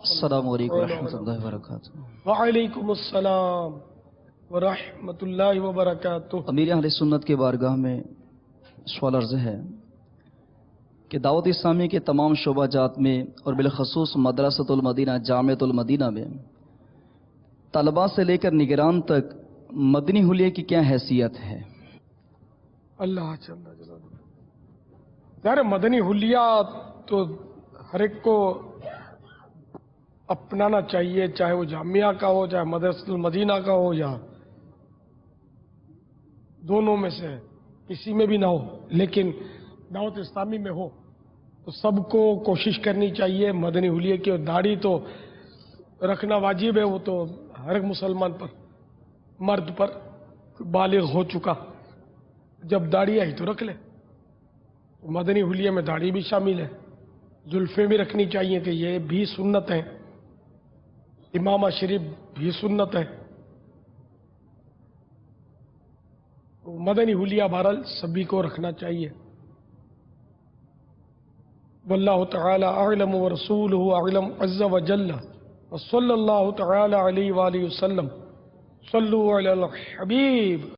السلام علیکم ورحمۃ اللہ وبرکاتہ۔ وعلیکم السلام ورحمۃ اللہ وبرکاتہ۔ امیر اہل سنت کے بارگاہ میں سوال عرض ہے کہ دعوت اسلامی کے تمام شعبہ جات میں اور بالخصوص مدرسۃ المدینہ جامعۃ المدینہ میں طلباء سے لے کر نگران تک مدنی حلیے کی کیا حیثیت ہے؟ اللہ جل جلالہ، یار مدنی حلیہ تو ہر ایک کو اپنانا چاہیے، چاہے وہ جامعہ کا ہو، چاہے مدرسۃ المدینہ کا ہو، یا دونوں میں سے کسی میں بھی نہ ہو، لیکن دعوت اسلامی میں ہو تو سب کو کوشش کرنی چاہیے مدنی حلیے کی۔ اور داڑھی تو رکھنا واجب ہے، وہ تو ہر ایک مسلمان پر، مرد پر بالغ ہو چکا جب داڑھی آئی تو رکھ لے۔ مدنی حلیے میں داڑھی بھی شامل ہے، زلفیں بھی رکھنی چاہیے کہ یہ بھی سنت ہے، امامہ شریف بھی سنت ہے۔ مدنی حلیہ بہرحال سبھی کو رکھنا چاہیے۔ واللہ تعالی اعلم ورسولہ اعلم عز وجل، وصلی اللہ تعالی علیہ وآلہ وسلم۔ صلوا علی الحبیب۔